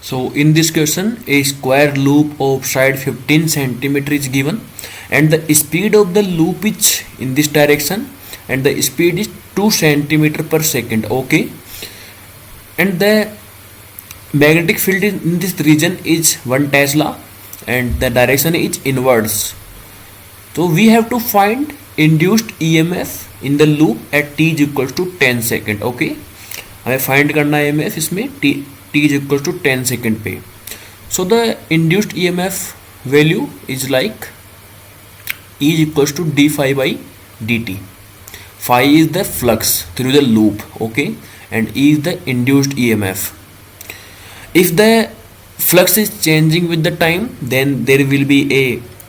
So in this question, a square loop of side 15 centimeter is given, and the speed of the loop is in this direction, and the speed is 2 centimeter per second. Okay, and the magnetic field in this region is 1 Tesla, and the direction is inwards. So we have to find induced EMF in the loop at t is equals to 10 second. Okay, हमें find करना है EMF इसमें t is equals to 10 second पे. So the induced EMF value is like E is equals to d phi by dt. Phi is the flux through the loop, okay, and E is the induced EMF. If the flux is changing with the time, then there will be a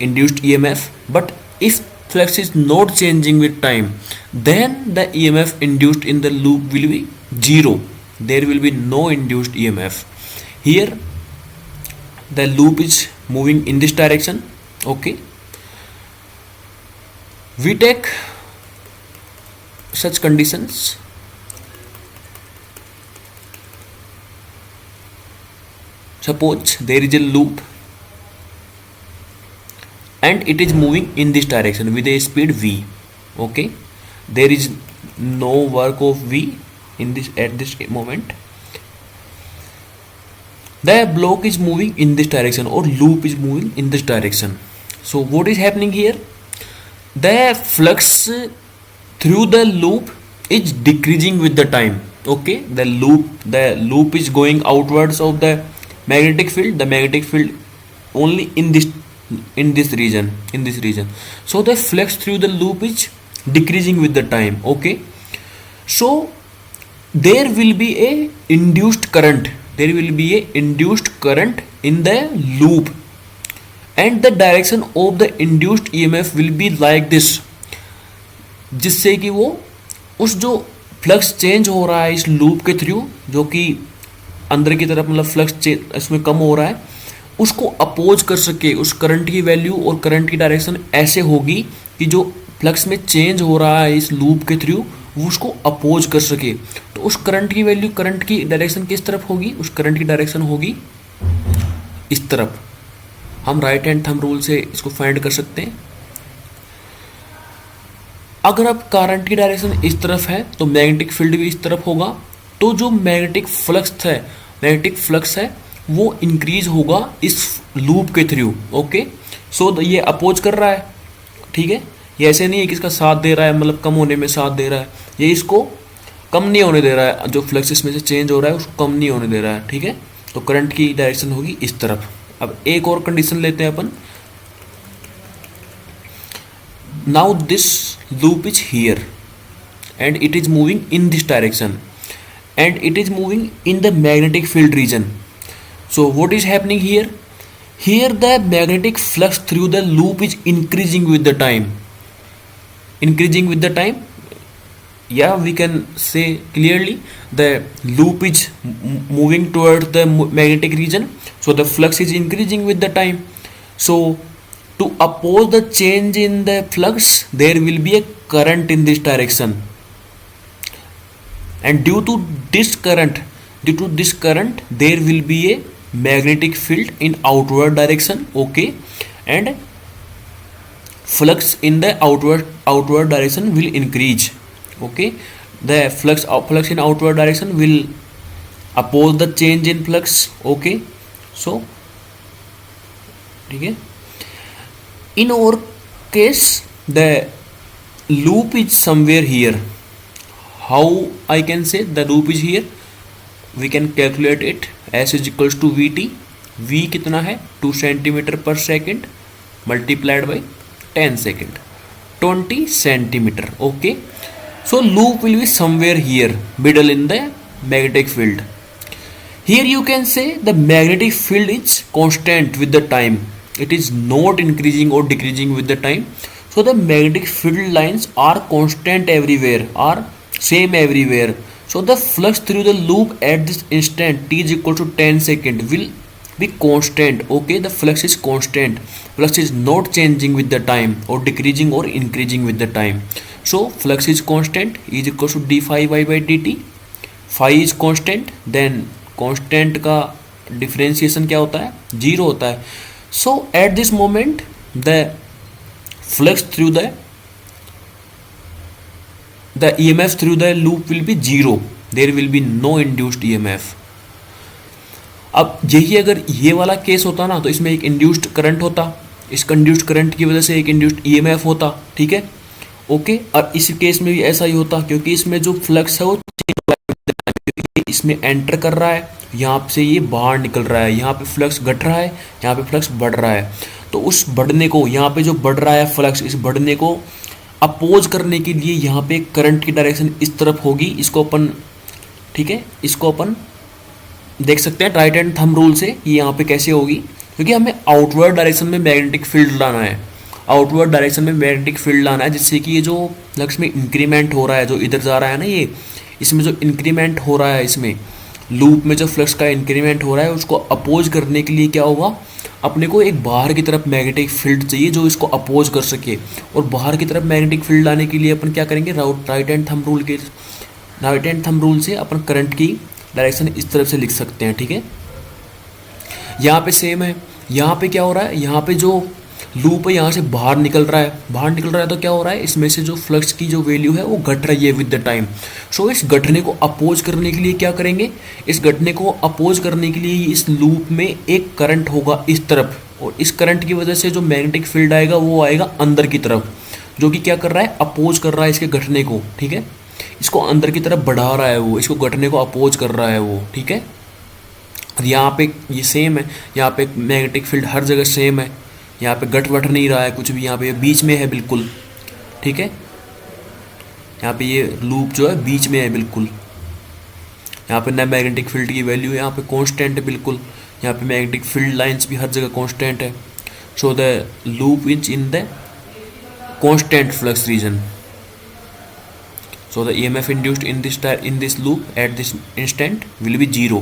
induced EMF, but if flux is not changing with time, then the EMF induced in the loop will be zero. There will be no induced EMF. Here the loop is moving in this direction. Okay, we take such conditions. Suppose there is a loop and it is moving in this direction with a speed v. Okay, there is no work of v in this at this moment. The block is moving in this direction, or loop is moving in this direction. So what is happening here? The flux through the loop is decreasing with the time. Okay, the loop is going outwards of the magnetic field. The magnetic field only in this region. So the flux through the loop is decreasing with the time. Okay, so there will be a induced current. There will be a induced current in the loop, and the direction of the induced EMF will be like this, जिससे कि वो उस जो flux change हो रहा है इस loop के थ्रू, जो कि अंदर की तरफ मतलब फ्लक्स इसमें कम हो रहा है, उसको अपोज कर सके. उस करंट की वैल्यू और करंट की डायरेक्शन ऐसे होगी कि जो फ्लक्स में चेंज हो रहा है इस लूप के थ्रू वो उसको अपोज कर सके. तो उस करंट की वैल्यू, करंट की डायरेक्शन किस तरफ होगी? उस करंट की डायरेक्शन होगी इस तरफ. हम राइट हैंड थंब रूल से इसको फाइंड कर सकते हैं. अगर अब करंट की डायरेक्शन इस तरफ है तो मैग्नेटिक फील्ड भी इस तरफ होगा. तो जो मैग्नेटिक फ्लक्स है वो इंक्रीज होगा इस लूप के थ्रू. ओके, सो ये अपोज कर रहा है. ठीक है, ये ऐसे नहीं है कि इसका साथ दे रहा है, मतलब कम होने में साथ दे रहा है. ये इसको कम नहीं होने दे रहा है. जो फ्लक्स इसमें से चेंज हो रहा है उसको कम नहीं होने दे रहा है. ठीक है, तो करंट की डायरेक्शन होगी इस तरफ. अब एक और कंडीशन लेते हैं अपन. Now this loop is here and it is moving in this direction, and it is moving in the magnetic field region. So what is happening here? Here the magnetic flux through the loop is increasing with the time. Yeah, we can say clearly the loop is moving towards the magnetic region, so the flux is increasing with the time. So to oppose the change in the flux, there will be a current in this direction, and due to this current there will be a magnetic field in outward direction. Okay, and flux in the outward direction will increase. Okay, the flux in outward direction will oppose the change in flux. Okay, so ठीक है, in our case the loop is somewhere here. How I can say the loop is here? We can calculate it. S is equals to Vt. V कितना है? 2 centimeter per second multiplied by 10 second, 20 centimeter. Okay, so loop will be somewhere here, middle in the magnetic field. Here you can say the magnetic field is constant with the time. It is not increasing or decreasing with the time. So the magnetic field lines are constant everywhere, are same everywhere. So the flux through the loop at this instant t is equal to 10 second will be constant. Okay, the flux is constant. Flux is not changing with the time or decreasing or increasing with the time. So flux is constant. E is equal to d phi y by dt. Phi is constant. Then constant का differentiation क्या होता है, zero होता है. So at this moment the flux through the EMF through the loop will be zero. There will be no induced EMF. अब यही अगर ये वाला केस होता ना तो इसमें एक इंड्यूस्ड करंट होता, इस इंड्यूस्ड करंट की वजह से एक इंड्यूस्ड EMF होता. ठीक है, ओके. और इस केस में भी ऐसा ही होता क्योंकि इसमें जो फ्लक्स है वो इसमें एंटर कर रहा है, यहाँ से ये बाहर निकल रहा है, यहाँ पे फ्लक्स घट रहा है, यहाँ पे फ्लक्स बढ़ रहा है. तो उस बढ़ने को, यहाँ पे जो बढ़ रहा है फ्लक्स, इस बढ़ने को अपोज करने के लिए यहाँ पे करंट की डायरेक्शन इस तरफ होगी. इसको अपन, ठीक है, इसको अपन देख सकते हैं राइट हैंड थंब रूल से ये यहाँ पे कैसे होगी, क्योंकि हमें आउटवर्ड डायरेक्शन में मैग्नेटिक फील्ड लाना है. आउटवर्ड डायरेक्शन में मैग्नेटिक फील्ड लाना है जिससे कि ये जो फ्लक्स में इंक्रीमेंट हो रहा है, जो इधर जा रहा है ना, ये इसमें जो इंक्रीमेंट हो रहा है, इसमें लूप में जो फ्लक्स का इंक्रीमेंट हो रहा है उसको अपोज करने के लिए क्या होगा, अपने को एक बाहर की तरफ मैग्नेटिक फील्ड चाहिए जो इसको अपोज कर सके. और बाहर की तरफ मैग्नेटिक फील्ड लाने के लिए अपन क्या करेंगे, राइट हैंड थंब रूल से अपन करंट की डायरेक्शन इस तरफ से लिख सकते हैं. ठीक है, यहाँ पे सेम है. यहाँ पे क्या हो रहा है, यहाँ पे जो लूप है यहाँ से बाहर निकल रहा है, तो क्या हो रहा है, इसमें से जो फ्लक्स की जो वैल्यू है वो घट रही है विद द टाइम. सो इस घटने को अपोज करने के लिए क्या करेंगे, इस घटने को अपोज करने के लिए इस लूप में एक करंट होगा इस तरफ, और इस करंट की वजह से जो मैग्नेटिक फील्ड आएगा वो आएगा अंदर की तरफ, जो कि क्या कर रहा है, अपोज कर रहा है इसके घटने को. ठीक है, इसको अंदर की तरफ बढ़ा रहा है वो, इसको घटने को अपोज कर रहा है वो. ठीक है, यहाँ पे ये सेम है, यहाँ पे मैग्नेटिक फील्ड हर जगह सेम है, यहाँ पे गट वट नहीं रहा है कुछ भी, यहाँ पे बीच में है बिल्कुल. ठीक है, यहाँ पे ये लूप जो है बीच में है बिल्कुल. यहाँ पे ना मैग्नेटिक फील्ड की वैल्यू यहाँ पे कांस्टेंट है बिल्कुल, यहाँ पे मैग्नेटिक फील्ड लाइंस भी हर जगह कांस्टेंट है. So the loop is in the constant flux region. So the EMF induced in this loop at this instant will be zero.